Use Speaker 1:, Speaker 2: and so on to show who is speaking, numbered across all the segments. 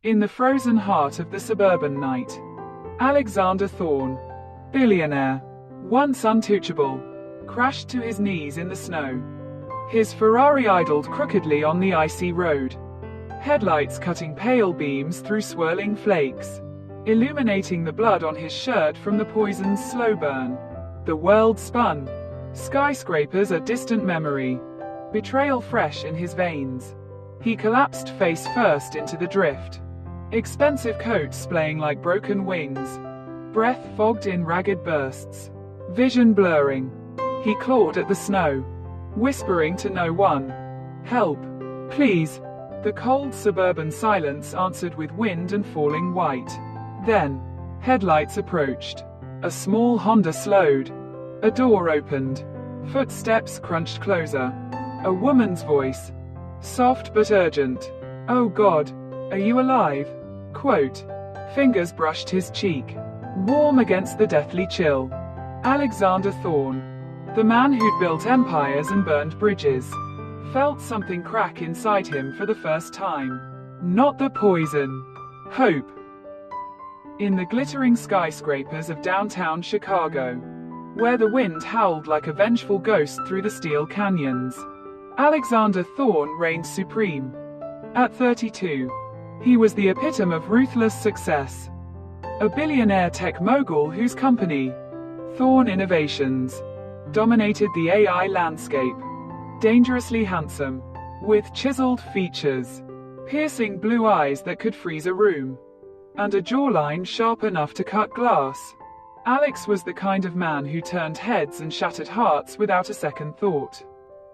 Speaker 1: In the frozen heart of the suburban night. Alexander Thorne, billionaire, once untouchable, crashed to his knees in the snow. His Ferrari idled crookedly on the icy road, headlights cutting pale beams through swirling flakes, illuminating the blood on his shirt from the poison's slow burn. The world spun, skyscrapers a distant memory, betrayal fresh in his veins. He collapsed face first into the drift, expensive coat splaying like broken wings, breath fogged in ragged bursts, vision blurring. He clawed at the snow, whispering to no one, "Help, please." The cold suburban silence answered with wind and falling white. Then, headlights approached. A small Honda slowed. A door opened. Footsteps crunched closer. A woman's voice, soft but urgent. "Oh God, are you alive?" Quote. Fingers brushed his cheek, warm against the deathly chill. Alexander Thorne, the man who'd built empires and burned bridges, felt something crack inside him for the first time. Not the poison. Hope. In the glittering skyscrapers of downtown Chicago, where the wind howled like a vengeful ghost through the steel canyons, Alexander Thorne reigned supreme. At 32, he was the epitome of ruthless success. A billionaire tech mogul whose company, Thorne Innovations, dominated the AI landscape. Dangerously handsome, with chiseled features, piercing blue eyes that could freeze a room, and a jawline sharp enough to cut glass. Alex was the kind of man who turned heads and shattered hearts without a second thought.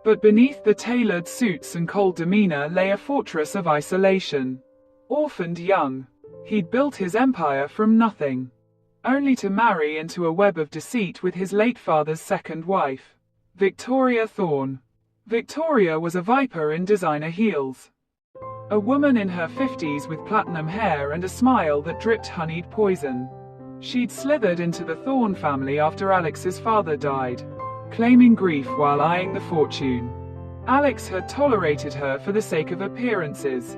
Speaker 1: But beneath the tailored suits and cold demeanor lay a fortress of isolation. Orphaned young, he'd built his empire from nothing, only to marry into a web of deceit with his late father's second wife, Victoria Thorne. Victoria was a viper in designer heels. A woman in her 50s with platinum hair and a smile that dripped honeyed poison. She'd slithered into the Thorne family after Alex's father died, claiming grief while eyeing the fortune. Alex had tolerated her for the sake of appearances.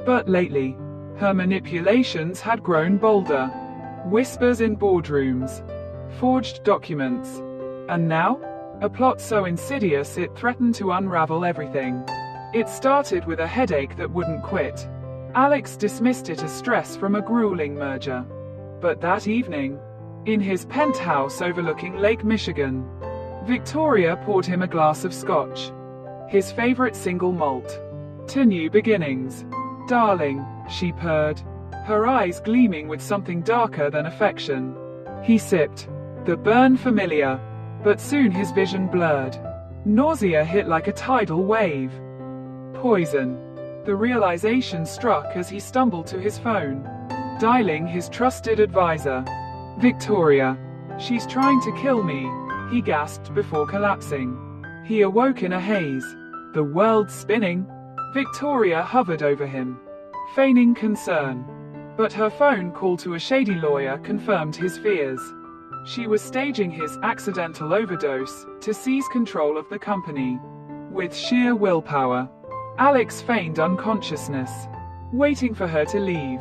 Speaker 1: But lately, her manipulations had grown bolder. Whispers in boardrooms, forged documents, and now, a plot so insidious it threatened to unravel everything. It started with a headache that wouldn't quit. Alex dismissed it as stress from a grueling merger. But that evening, in his penthouse overlooking Lake Michigan, Victoria poured him a glass of scotch, his favorite single malt. "To new beginnings, darling," she purred, her eyes gleaming with something darker than affection. He sipped, the burn familiar, but soon his vision blurred. Nausea hit like a tidal wave. Poison. The realization struck as he stumbled to his phone, dialing his trusted advisor. "Victoria. She's trying to kill me," he gasped before collapsing. He awoke in a haze, the world spinning. Victoria hovered over him, feigning concern. But her phone call to a shady lawyer confirmed his fears. She was staging his accidental overdose to seize control of the company. With sheer willpower, Alex feigned unconsciousness, waiting for her to leave.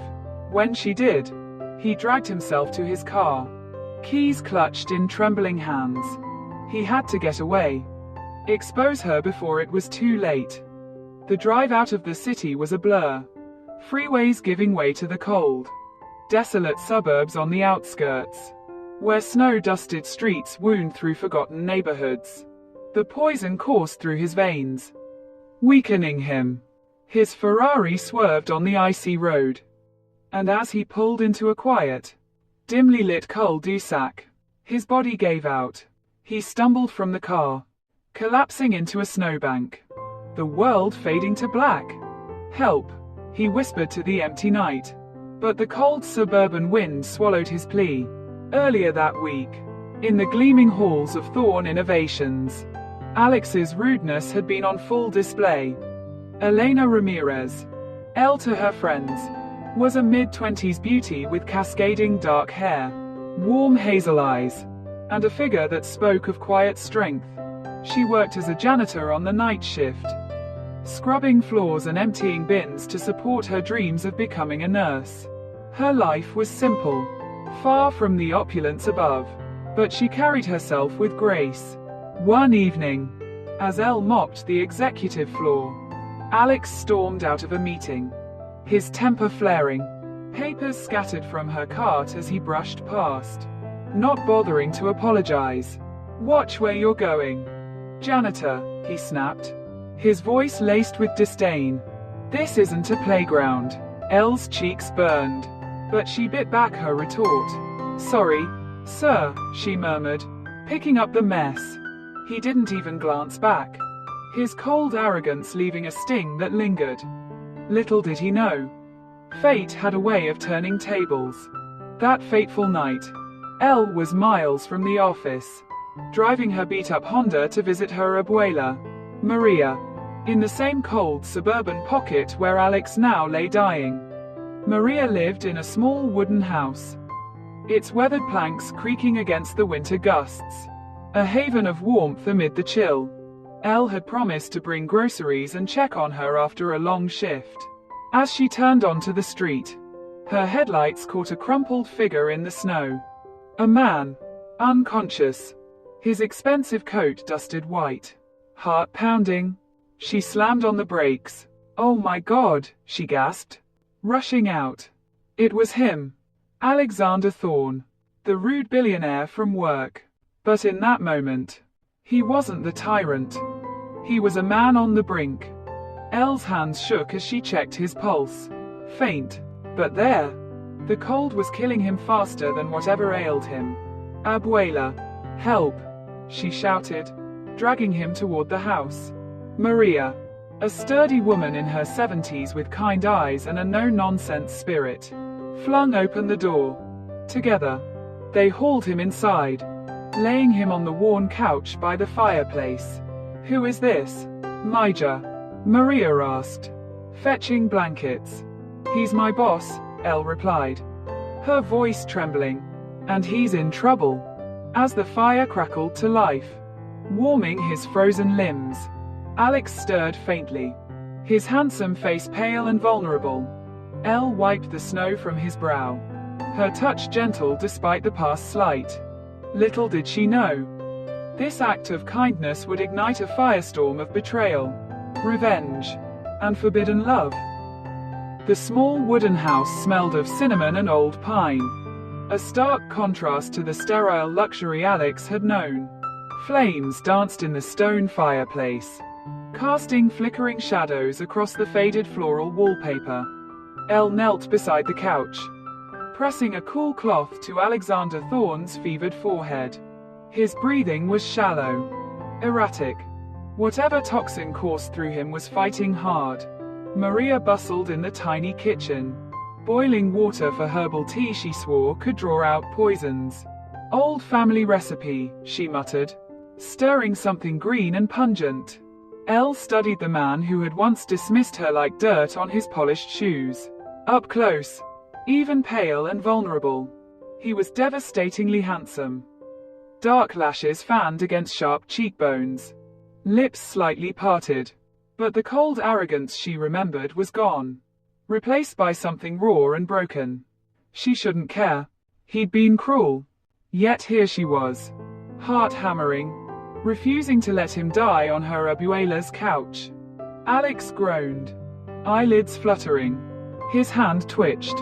Speaker 1: When she did, he dragged himself to his car, keys clutched in trembling hands. He had to get away, expose her before it was too late. The drive out of the city was a blur, freeways giving way to the cold, desolate suburbs on the outskirts, where snow-dusted streets wound through forgotten neighborhoods. The poison coursed through his veins, weakening him. His Ferrari swerved on the icy road, and as he pulled into a quiet, dimly lit cul-de-sac, his body gave out. He stumbled from the car, collapsing into a snowbank, the world fading to black. "Help," he whispered to the empty night. But the cold suburban wind swallowed his plea. Earlier that week, in the gleaming halls of Thorne Innovations, Alex's rudeness had been on full display. Elena Ramirez, L to her friends, was a mid-20s beauty with cascading dark hair, warm hazel eyes, and a figure that spoke of quiet strength. She worked as a janitor on the night shift, scrubbing floors and emptying bins to support her dreams of becoming a nurse. Her life was simple, far from the opulence above, but she carried herself with grace. One evening, as Elle mopped the executive floor, Alex stormed out of a meeting, his temper flaring, papers scattered from her cart as he brushed past, not bothering to apologize. "Watch where you're going, janitor," he snapped, his voice laced with disdain. "This isn't a playground." Elle's cheeks burned, but she bit back her retort. "Sorry, sir," she murmured, picking up the mess. He didn't even glance back, his cold arrogance leaving a sting that lingered. Little did he know, fate had a way of turning tables. That fateful night, Elle was miles from the office, driving her beat-up Honda to visit her abuela, Maria, in the same cold suburban pocket where Alex now lay dying. Maria lived in a small wooden house, its weathered planks creaking against the winter gusts, a haven of warmth amid the chill. Elle had promised to bring groceries and check on her after a long shift. As she turned onto the street, her headlights caught a crumpled figure in the snow. A man, unconscious, his expensive coat dusted white. Heart pounding, she slammed on the brakes. "Oh my God," she gasped, rushing out. It was him, Alexander Thorne, the rude billionaire from work. But in that moment, he wasn't the tyrant. He was a man on the brink. Elle's hands shook as she checked his pulse. Faint, but there. The cold was killing him faster than whatever ailed him. "Abuela, help," she shouted, dragging him toward the house. Maria, a sturdy woman in her 70s with kind eyes and a no-nonsense spirit, flung open the door. Together, they hauled him inside, laying him on the worn couch by the fireplace. "Who is this, Major?" Maria asked, fetching blankets. "He's my boss," Elle replied, her voice trembling. "And he's in trouble." As the fire crackled to life, warming his frozen limbs, Alex stirred faintly, his handsome face pale and vulnerable. Elle wiped the snow from his brow, her touch gentle despite the past slight. Little did she know, this act of kindness would ignite a firestorm of betrayal, revenge, and forbidden love. The small wooden house smelled of cinnamon and old pine, a stark contrast to the sterile luxury Alex had known. Flames danced in the stone fireplace, casting flickering shadows across the faded floral wallpaper. Elle knelt beside the couch, pressing a cool cloth to Alexander Thorne's fevered forehead. His breathing was shallow, erratic. Whatever toxin coursed through him was fighting hard. Maria bustled in the tiny kitchen, boiling water for herbal tea she swore could draw out poisons. "Old family recipe," she muttered, stirring something green and pungent. Elle studied the man who had once dismissed her like dirt on his polished shoes. Up close, even pale and vulnerable, he was devastatingly handsome. Dark lashes fanned against sharp cheekbones, lips slightly parted. But the cold arrogance she remembered was gone, replaced by something raw and broken. She shouldn't care. He'd been cruel. Yet here she was, heart hammering, refusing to let him die on her abuela's couch. Alex groaned, eyelids fluttering. His hand twitched,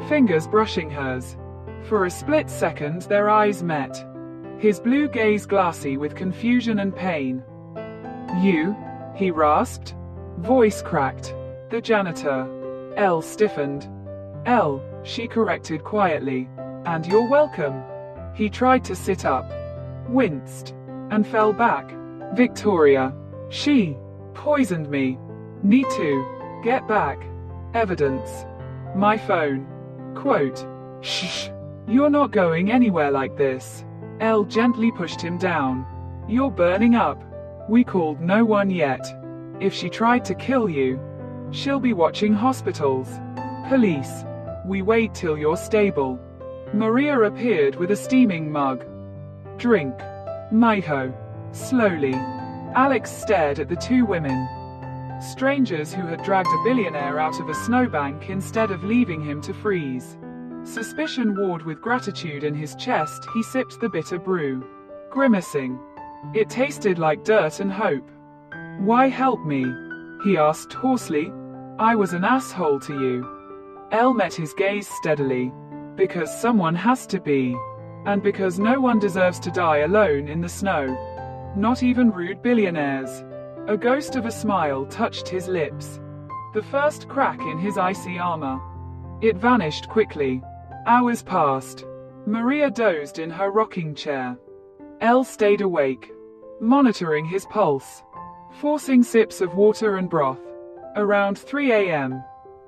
Speaker 1: fingers brushing hers. For a split second their eyes met, his blue gaze glassy with confusion and pain. "You?" he rasped, voice cracked. "The janitor." Elle stiffened. "Elle," she corrected quietly. "And you're welcome." He tried to sit up, winced, and fell back. "Victoria. She poisoned me. Need to get back evidence. My phone." Quote, "Shh. You're not going anywhere like this." Elle gently pushed him down. "You're burning up. We called no one yet. If she tried to kill you, she'll be watching hospitals. Police. We wait till you're stable." Maria appeared with a steaming mug. "Drink." "Mijo." Slowly. Alex stared at the two women, Strangers who had dragged a billionaire out of a snowbank instead of leaving him to freeze. Suspicion warred with gratitude in his chest, he sipped the bitter brew. Grimacing. It tasted like dirt and hope. "Why help me?" he asked hoarsely. "I was an asshole to you." Elle met his gaze steadily. "Because someone has to be. And because no one deserves to die alone in the snow. Not even rude billionaires." A ghost of a smile touched his lips. The first crack in his icy armor. It vanished quickly. Hours passed. Maria dozed in her rocking chair. Elle stayed awake, monitoring his pulse, forcing sips of water and broth. Around 3 a.m.,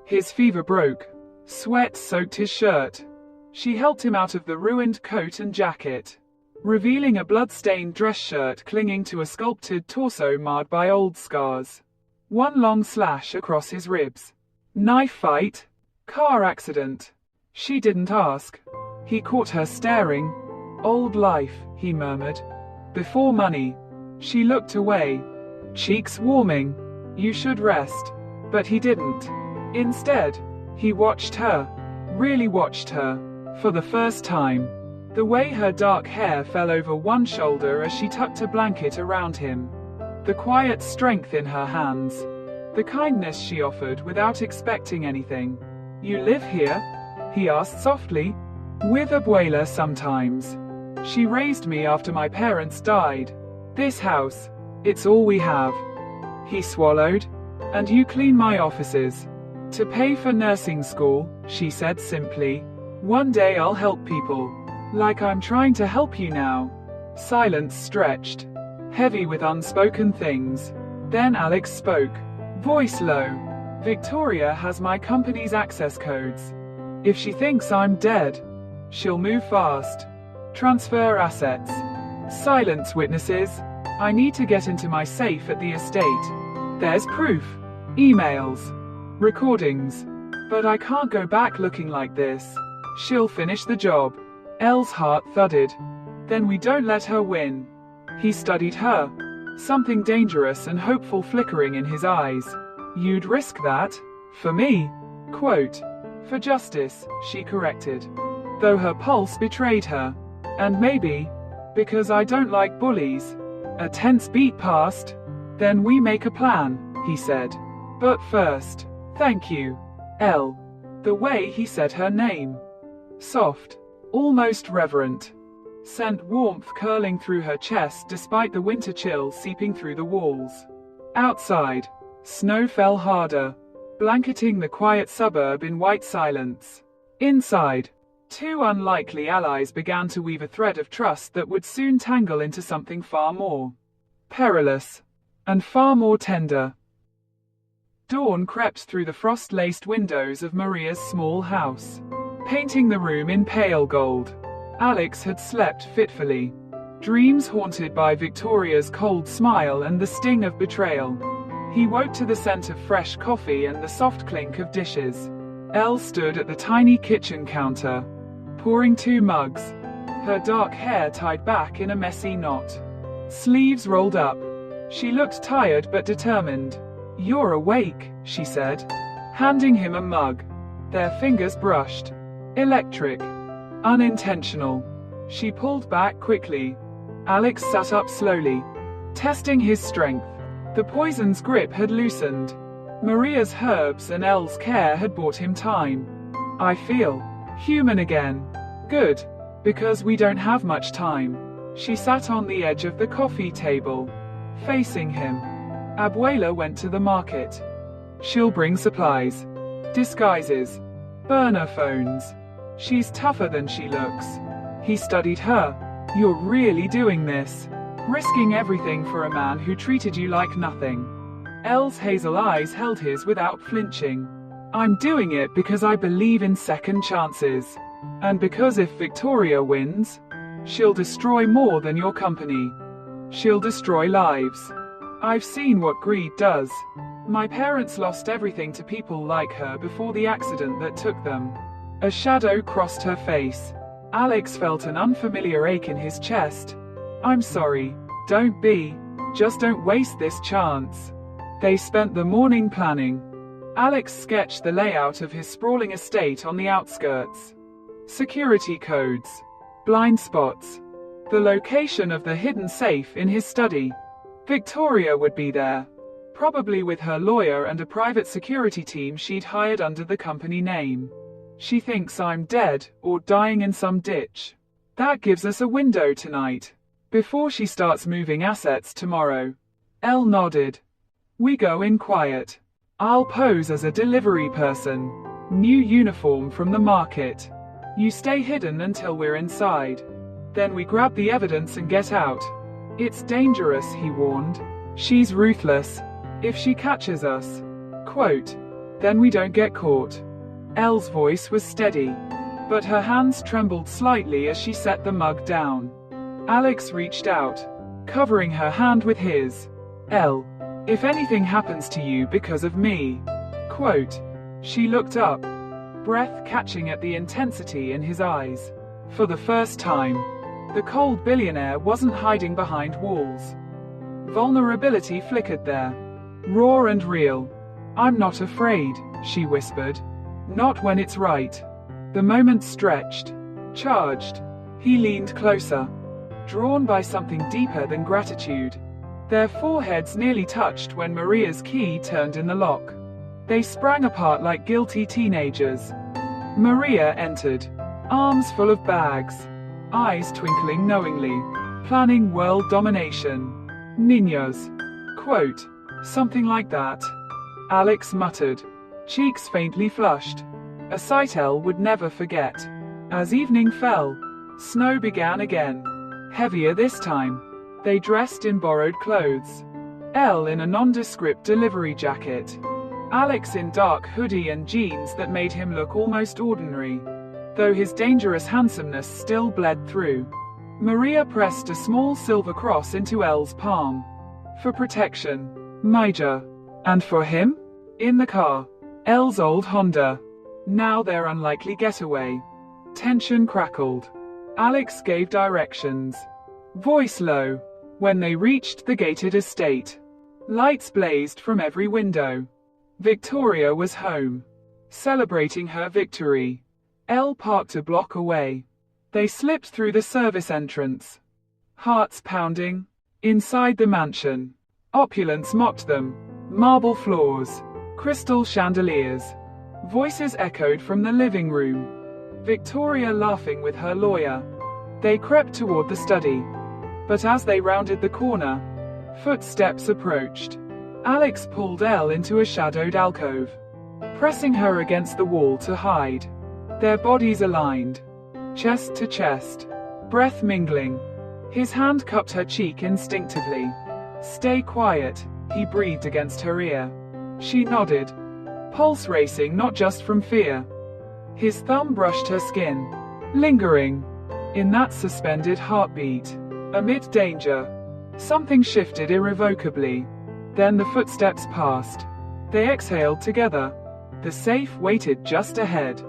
Speaker 1: his fever broke. Sweat soaked his shirt. She helped him out of the ruined coat and jacket, revealing a blood-stained dress shirt clinging to a sculpted torso marred by old scars. One long slash across his ribs. Knife fight? Car accident? She didn't ask. He caught her staring. "Old life," he murmured. "Before money." She looked away, cheeks warming. "You should rest." But he didn't. Instead, he watched her. Really watched her. For the first time. The way her dark hair fell over one shoulder as she tucked a blanket around him. The quiet strength in her hands. The kindness she offered without expecting anything. "You live here?" he asked softly. "With Abuela sometimes. She raised me after my parents died. This house, it's all we have." He swallowed. "And you clean my offices. To pay for nursing school," she said simply. "One day I'll help people. Like I'm trying to help you now." Silence stretched, heavy with unspoken things. Then Alex spoke, voice low. "Victoria has my company's access codes. If she thinks I'm dead, she'll move fast. Transfer assets. Silence witnesses. I need to get into my safe at the estate. There's proof. Emails. Recordings. But I can't go back looking like this. She'll finish the job." Elle's heart thudded. "Then we don't let her win." He studied her, something dangerous and hopeful flickering in his eyes. "You'd risk that? For me?" Quote, "For justice," she corrected, though her pulse betrayed her. "And maybe, because I don't like bullies." A tense beat passed. "Then we make a plan," he said. "But first, thank you, Elle." The way he said her name. Soft. Almost reverent. Sent warmth curling through her chest despite the winter chill seeping through the walls. Outside, snow fell harder, blanketing the quiet suburb in white silence. Inside, two unlikely allies began to weave a thread of trust that would soon tangle into something far more perilous and far more tender. Dawn crept through the frost-laced windows of Maria's small house, painting the room in pale gold. Alex had slept fitfully, dreams haunted by Victoria's cold smile and the sting of betrayal. He woke to the scent of fresh coffee and the soft clink of dishes. Elle stood at the tiny kitchen counter, pouring 2 mugs, her dark hair tied back in a messy knot, sleeves rolled up. She looked tired but determined. "You're awake," she said, handing him a mug. Their fingers brushed. Electric. Unintentional. She pulled back quickly. Alex sat up slowly, testing his strength. The poison's grip had loosened. Maria's herbs and Elle's care had bought him time. "I feel human again." "Good, because we don't have much time." She sat on the edge of the coffee table, facing him. "Abuela went to the market. She'll bring supplies. Disguises. Burner phones. She's tougher than she looks." He studied her. "You're really doing this. Risking everything for a man who treated you like nothing." Elle's hazel eyes held his without flinching. "I'm doing it because I believe in second chances. And because if Victoria wins, she'll destroy more than your company. She'll destroy lives. I've seen what greed does. My parents lost everything to people like her before the accident that took them." A shadow crossed her face. Alex felt an unfamiliar ache in his chest. "I'm sorry. Don't be. Just don't waste this chance." They spent the morning planning. Alex sketched the layout of his sprawling estate on the outskirts. Security codes. Blind spots. The location of the hidden safe in his study. Victoria would be there. Probably with her lawyer and a private security team she'd hired under the company name. She thinks I'm dead or dying in some ditch. That gives us a window tonight. Before she starts moving assets tomorrow. Elle nodded. We go in quiet. I'll pose as a delivery person. New uniform from the market. You stay hidden until we're inside. Then we grab the evidence and get out. It's dangerous, he warned. She's ruthless. If she catches us, quote, then we don't get caught. Elle's voice was steady, but her hands trembled slightly as she set the mug down. Alex reached out, covering her hand with his. Elle, if anything happens to you because of me, quote. She looked up, breath catching at the intensity in his eyes. For the first time, the cold billionaire wasn't hiding behind walls. Vulnerability flickered there. Raw and real. I'm not afraid, she whispered. Not when it's right. The moment stretched, charged. He leaned closer, drawn by something deeper than gratitude. Their foreheads nearly touched when Maria's key turned in the lock. They sprang apart like guilty teenagers. Maria entered, arms full of bags, eyes twinkling knowingly, planning world domination. Niños. Quote. Something like that. Alex muttered, cheeks faintly flushed. A sight Elle would never forget. As evening fell, snow began again. Heavier this time. They dressed in borrowed clothes. Elle in a nondescript delivery jacket. Alex in dark hoodie and jeans that made him look almost ordinary, though his dangerous handsomeness still bled through. Maria pressed a small silver cross into Elle's palm. For protection. Major. And for him? In the car. Elle's old Honda. Now their unlikely getaway. Tension crackled. Alex gave directions. Voice low. When they reached the gated estate. Lights blazed from every window. Victoria was home. Celebrating her victory. Elle parked a block away. They slipped through the service entrance. Hearts pounding. Inside the mansion. Opulence mocked them. Marble floors. Crystal chandeliers. Voices echoed from the living room. Victoria laughing with her lawyer. They crept toward the study. But as they rounded the corner, footsteps approached. Alex pulled Elle into a shadowed alcove, pressing her against the wall to hide. Their bodies aligned, chest to chest, breath mingling. His hand cupped her cheek instinctively. Stay quiet, he breathed against her ear. She nodded, pulse racing not just from fear. His thumb brushed her skin, lingering in that suspended heartbeat. Amid danger, something shifted irrevocably. Then the footsteps passed. They exhaled together. The safe waited just ahead.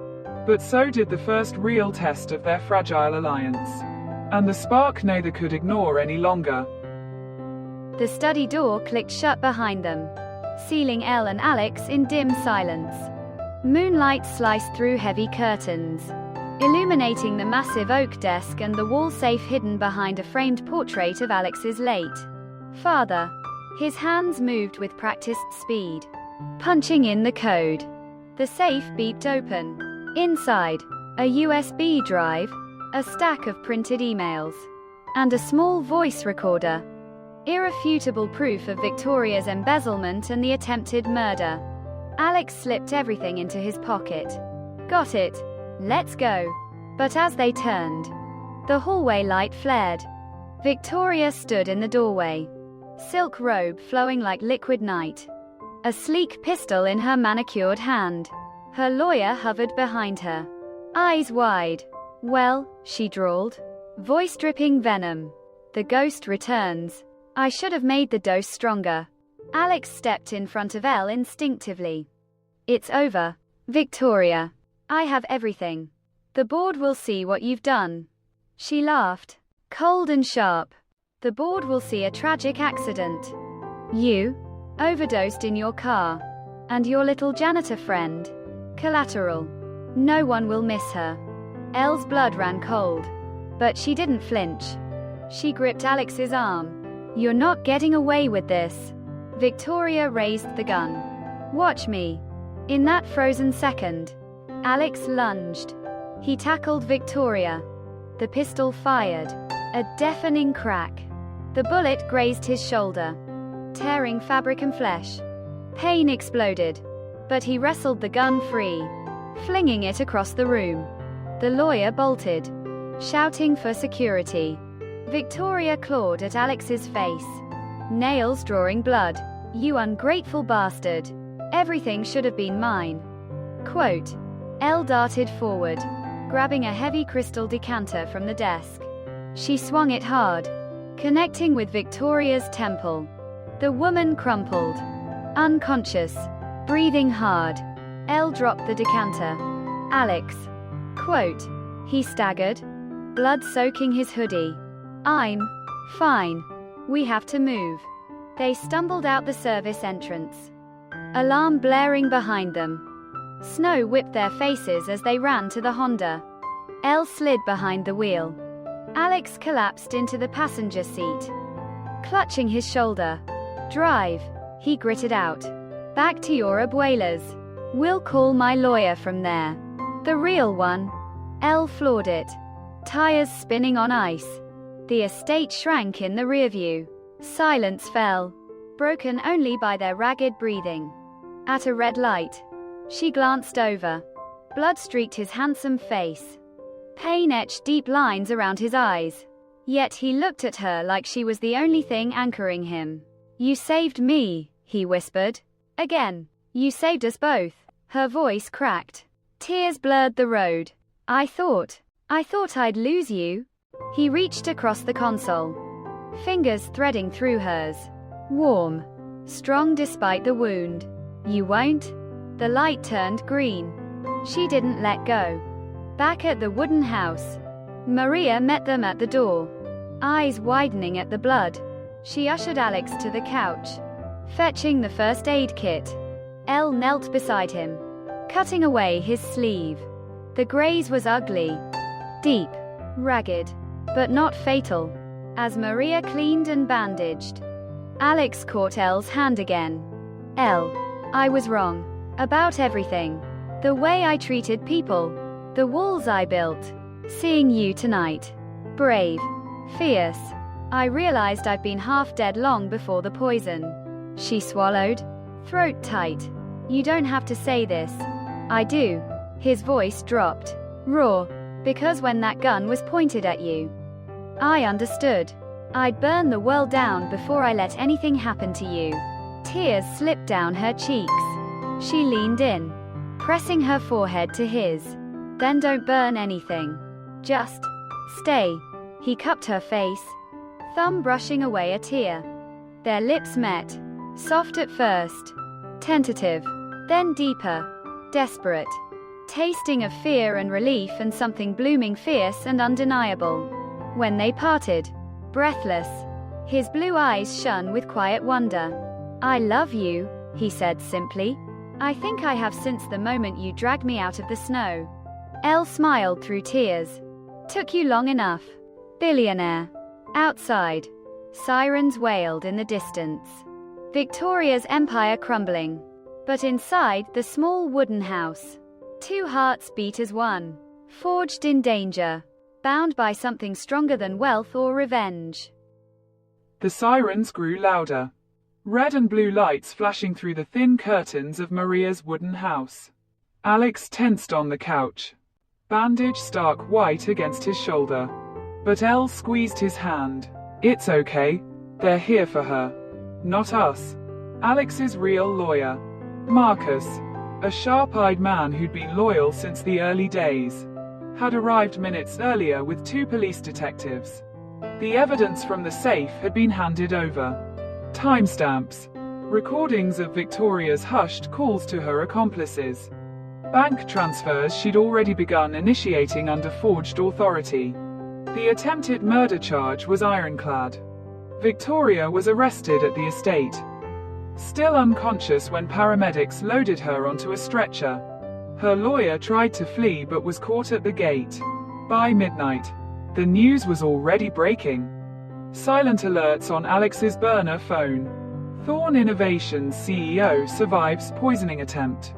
Speaker 1: But so did the first real test of their fragile alliance. And the spark neither could ignore any longer.
Speaker 2: The study door clicked shut behind them, sealing Elle and Alex in dim silence. Moonlight sliced through heavy curtains, illuminating the massive oak desk and the wall safe hidden behind a framed portrait of Alex's late father. His hands moved with practiced speed, punching in the code. The safe beeped open. Inside, a USB drive, a stack of printed emails, and a small voice recorder. Irrefutable proof of Victoria's embezzlement and the attempted murder. Alex slipped everything into his pocket. Got it. Let's go. But as they turned, the hallway light flared. Victoria stood in the doorway, silk robe flowing like liquid night, a sleek pistol in her manicured hand. Her lawyer hovered behind her, eyes wide. Well, she drawled, voice dripping venom. The ghost returns. I should have made the dose stronger. Alex stepped in front of Elle instinctively. It's over, Victoria. I have everything. The board will see what you've done. She laughed, cold and sharp. The board will see a tragic accident. You? Overdosed in your car. And your little janitor friend. Collateral. No one will miss her. Elle's blood ran cold. But she didn't flinch. She gripped Alex's arm. You're not getting away with this. Victoria raised the gun. Watch me. In that frozen second, Alex lunged. He tackled Victoria. The pistol fired. A deafening crack. The bullet grazed his shoulder, tearing fabric and flesh. Pain exploded, but he wrestled the gun free, flinging it across the room. The lawyer bolted, shouting for security. Victoria clawed at Alex's face, nails drawing blood. You ungrateful bastard. Everything should have been mine. Quote. Elle darted forward, grabbing a heavy crystal decanter from the desk. She swung it hard, connecting with Victoria's temple. The woman crumpled, unconscious, breathing hard. Elle dropped the decanter. Alex. Quote. He staggered, blood soaking his hoodie. I'm fine. We have to move. They stumbled out the service entrance. Alarm blaring behind them. Snow whipped their faces as they ran to the Honda. Elle slid behind the wheel. Alex collapsed into the passenger seat, clutching his shoulder. Drive, he gritted out. Back to your abuela's. We'll call my lawyer from there. The real one. Elle floored it. Tires spinning on ice. The estate shrank in the rearview. Silence fell, broken only by their ragged breathing. At a red light, she glanced over. Blood streaked his handsome face. Pain etched deep lines around his eyes. Yet he looked at her like she was the only thing anchoring him. You saved me, he whispered. Again. You saved us both. Her voice cracked. Tears blurred the road. I thought I'd lose you. He reached across the console, fingers threading through hers. Warm, strong despite the wound. You won't? The light turned green. She didn't let go. Back at the wooden house, Maria met them at the door, eyes widening at the blood. She ushered Alex to the couch, fetching the first aid kit. Elle knelt beside him, cutting away his sleeve. The graze was ugly, deep, ragged, but not fatal. As Maria cleaned and bandaged, Alex caught Elle's hand again. Elle, I was wrong. About everything. The way I treated people. The walls I built. Seeing you tonight. Brave. Fierce. I realized I've been half dead long before the poison. She swallowed, throat tight. You don't have to say this. I do. His voice dropped, raw, because when that gun was pointed at you, I understood. I'd burn the world down before I let anything happen to you. Tears slipped down her cheeks. She leaned in, pressing her forehead to his. Then don't burn anything. Just stay. He cupped her face, thumb brushing away a tear. Their lips met, soft at first, tentative, then deeper, desperate, tasting of fear and relief and something blooming fierce and undeniable. When they parted, breathless, his blue eyes shone with quiet wonder. I love you, he said simply. I think I have since the moment you dragged me out of the snow. Elle smiled through tears. Took you long enough. Billionaire. Outside, sirens wailed in the distance. Victoria's empire crumbling. But inside the small wooden house, two hearts beat as one, forged in danger, bound by something stronger than wealth or revenge.
Speaker 1: The sirens grew louder. Red and blue lights flashing through the thin curtains of Maria's wooden house. Alex tensed on the couch, bandage stark white against his shoulder. But Elle squeezed his hand. It's okay. They're here for her. Not us. Alex's real lawyer, Marcus, a sharp-eyed man who'd been loyal since the early days, had arrived minutes earlier with two police detectives. The evidence from the safe had been handed over. Timestamps, recordings of Victoria's hushed calls to her accomplices, bank transfers she'd already begun initiating under forged authority. The attempted murder charge was ironclad. Victoria was arrested at the estate. still unconscious when paramedics loaded her onto a stretcher. Her lawyer tried to flee but was caught at the gate. By midnight, the news was already breaking. Silent alerts on Alex's burner phone. Thorn Innovations CEO survives poisoning attempt.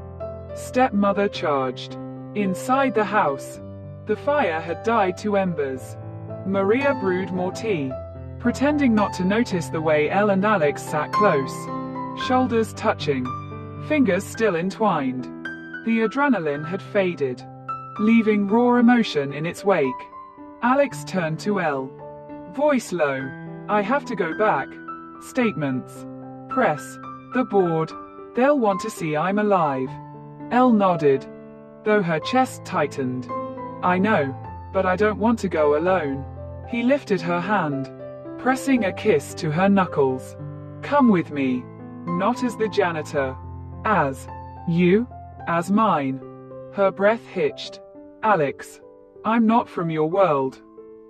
Speaker 1: Stepmother charged. Inside the house, the fire had died to embers. Maria brewed more tea, pretending not to notice the way Elle and Alex sat close, shoulders touching, fingers still entwined. The adrenaline had faded, leaving raw emotion in its wake. Alex turned to Elle. Voice low. I have to go back. Statements. Press. The board. They'll want to see I'm alive. Elle nodded, though her chest tightened. I know, but I don't want to go alone. He lifted her hand, pressing a kiss to her knuckles. Come with me. Not as the janitor. As you. As mine. Her breath hitched. Alex. I'm not from your world.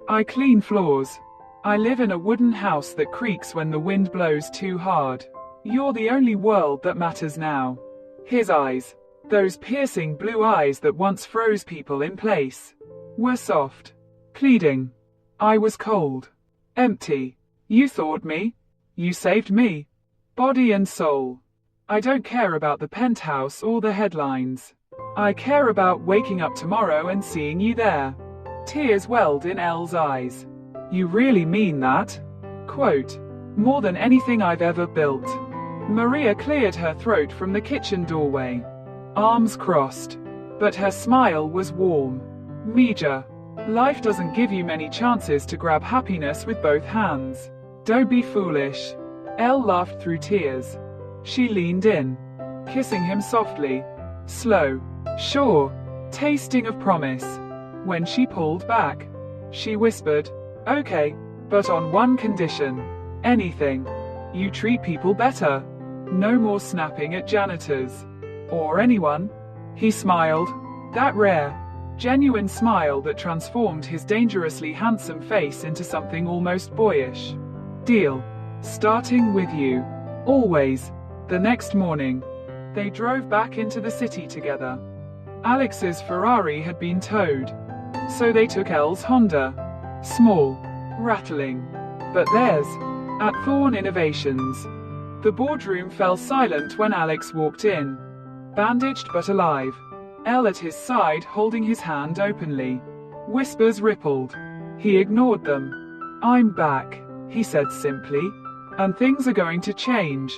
Speaker 1: I clean floors. I live in a wooden house that creaks when the wind blows too hard. You're the only world that matters now. His eyes, those piercing blue eyes that once froze people in place, were soft, pleading. I was cold, empty. You thawed me. You saved me. Body and soul. I don't care about the penthouse or the headlines. I care about waking up tomorrow and seeing you there. Tears welled in Elle's eyes. You really mean that? Quote, more than anything I've ever built. Maria cleared her throat from the kitchen doorway, arms crossed, but her smile was warm. Mija, life doesn't give you many chances to grab happiness with both hands. Don't be foolish. Elle laughed through tears. She leaned in, kissing him softly, slow, sure, tasting of promise. When she pulled back, she whispered, okay, but on one condition. Anything. You treat people better. No more snapping at janitors. Or anyone. He smiled. That rare, genuine smile that transformed his dangerously handsome face into something almost boyish. Deal. Starting with you. Always. The next morning, they drove back into the city together. Alex's Ferrari had been towed, so they took Elle's Honda. Small, rattling, but theirs. At Thorn Innovations, the boardroom fell silent when Alex walked in, bandaged but alive. Elle at his side holding his hand openly. Whispers rippled. He ignored them. I'm back, he said simply, and things are going to change.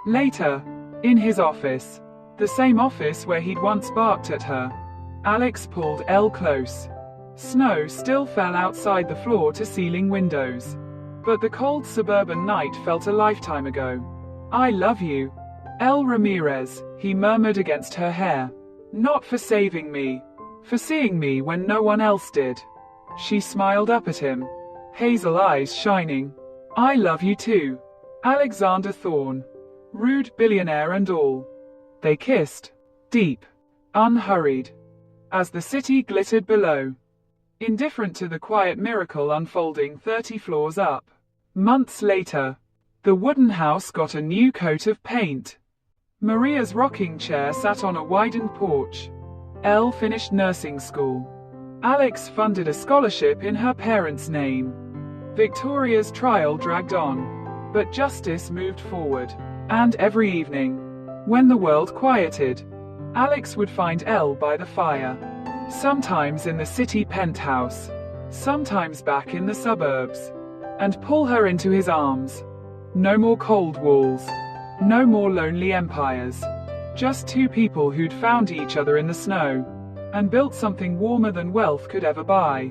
Speaker 1: Later, in his office, the same office where he'd once barked at her, Alex pulled Elle close. Snow still fell outside the floor-to-ceiling windows, but the cold suburban night felt a lifetime ago. I love you, Elle Ramirez, he murmured against her hair. Not for saving me, for seeing me when no one else did. She smiled up at him, hazel eyes shining. I love you too, Alexander Thorn. Rude billionaire and all. They kissed, deep, unhurried, as the city glittered below, indifferent to the quiet miracle unfolding 30 floors up. Months later, the wooden house got a new coat of paint. Maria's rocking chair sat on a widened porch. Elle finished nursing school. Alex funded a scholarship in her parents' name. Victoria's trial dragged on, but justice moved forward. And every evening, when the world quieted, Alex would find Elle by the fire. Sometimes in the city penthouse, sometimes back in the suburbs, and pull her into his arms. No more cold walls, no more lonely empires. Just two people who'd found each other in the snow, and built something warmer than wealth could ever buy.